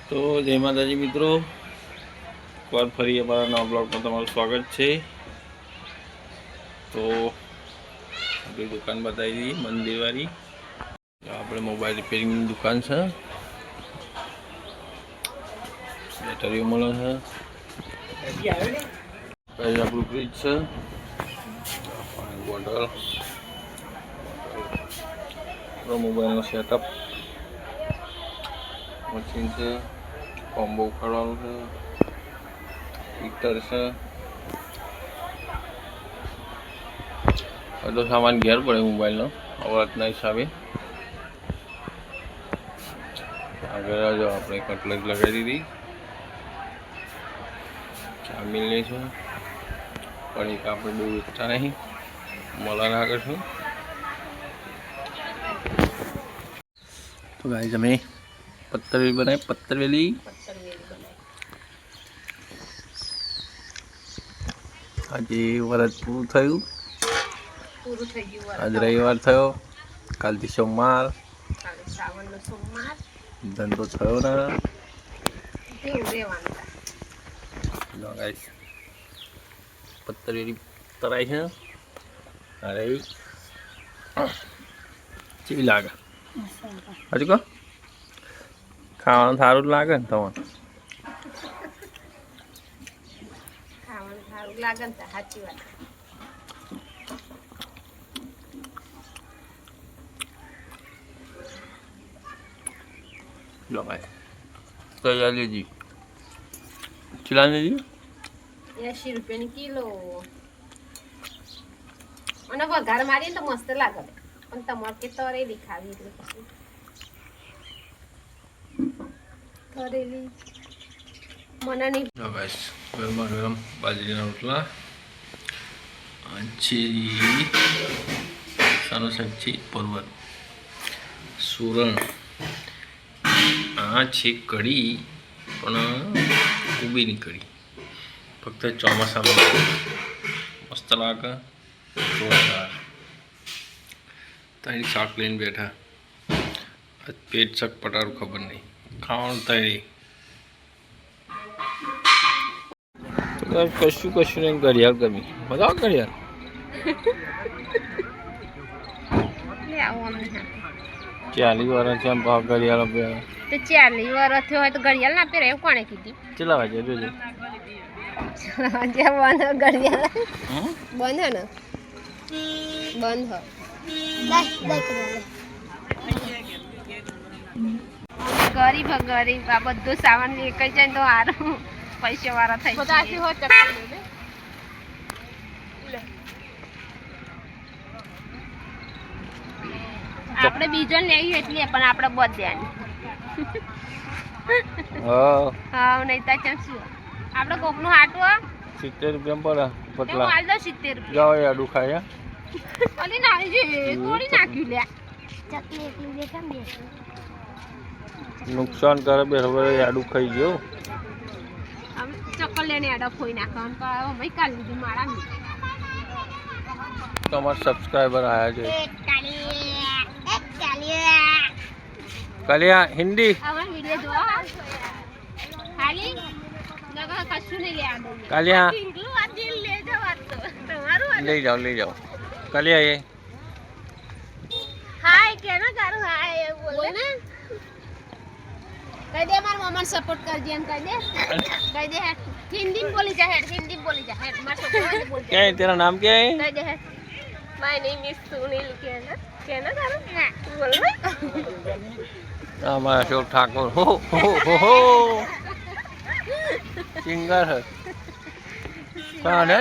તો જય માતાજી મિત્રો, એકવાર ફરી અમારા નવા બ્લોગમાં તમારું સ્વાગત છે। તો આપણી દુકાન બતાવી દીધી મંદિરવાળી। આપણે મોબાઈલ રિપેરિંગની દુકાન છે। બેટરીઓ મળે છે, આપણું ફ્રીજ છે, પાણી બોટલ, મોબાઈલનો સેટઅપ મશીન છે, કોમ્બો ઉખાડવાનું છે, હીટર છે, બધો સામાન ઘેર પડે મોબાઈલનો આવડતના હિસાબે। આગળ જો આપણે કટલેટ લગાવી દીધી, ચા મિલની છે, પણ એક આપણે બહુ વેચતા નહીં, મળવા આગળ છું। તો ગાઈસ અમે પત્તરવેલી બનાવી, પત્તરવેલી આજે વરસ પૂરું થયું, આજ રવિવાર થયો, કાલથી સોમવાર, ધંધો થયો ના ગાઈસ। પત્તરવેલી તરાઈ છે, અરે કેવી લાગે હજુ કહો? ખાવાનું સારું લાગે ને તમને? ખાવાનું સારું લાગે ને, સાચી વાત। લો ભાઈ તૈયાર લેજી, ચીલા લેજી 80 રૂપિયાની કિલો, અને વઘાર મારીને તો મસ્ત લાગે, પણ તમારે કે તરેલી ખાવી એટલે પછી તરેલી મને નહીં। જો ગાઈસ ગરમા ગરમ બાજરીના રોટલા, ચીરી, સાનો સબ્જી, પરવર, સુરણ, આ છે કઢી, પણ ઉબીની કઢી, ફક્ત ચોમાસામાં મસ્ત લાગે, જોરદાર। તારી શાક લઈને બેઠા, પેટ ચક પટારું ખબર નહીં, ખાવાનું તારી કશું નહીં। ઘડિયાળ ગમી, બધા ઘડિયાળ ચાલી વાર છે ઘડિયાળ તો 40 વર્ષ થયો હોય તો ઘડિયાળ ના પહેરે એવું કોણે કીધું? કેટલા વાગે જોજે ઘડિયાળ બંધ હે ને, બંધ ગરીબ ગરીબ આ બધું સામાન વેચાઈ જાય તો સારું, પૈસા વાળા થઈ જાય। આપણે બીજો લઈએ એટલે પણ આપણે બધ્યાની હા નહીં તો શું આપણે કોકનું હાટવા 70 રૂપિયા પડે પતલા, હાલ દો 70 રૂપિયા જાઓ યાડું ખાય ઓલી નાખી છે, થોડી નાખ્યું લે ચકલી એકલી દે કેમ દે નુકસાન કરે બરાબર, યાડું ખાઈ ગયો ચક્કર લઈને આડા ખોઈ નાખવાનું ભાઈ કાલ લીધું મારા તમારા સબસ્ક્રાઈબર આવ્યા છે। કલિયા હિન્દી કાલિયા લઈ જાઓ કલિયા એ હાય કેનો તારું હાય બોલ ને, કહી દે માર મમ્માને સપોર્ટ કરજે ને કહી દે હિન્દી બોલી જા હેડ માર છોકરો બોલ क्या है तेरा नाम क्या है? કહી દે માય નેમ ઇઝ સુનિલ કેનો તારું ના બોલ ને हमारा अशोक ठाकुर हो सिंगर है कौन है?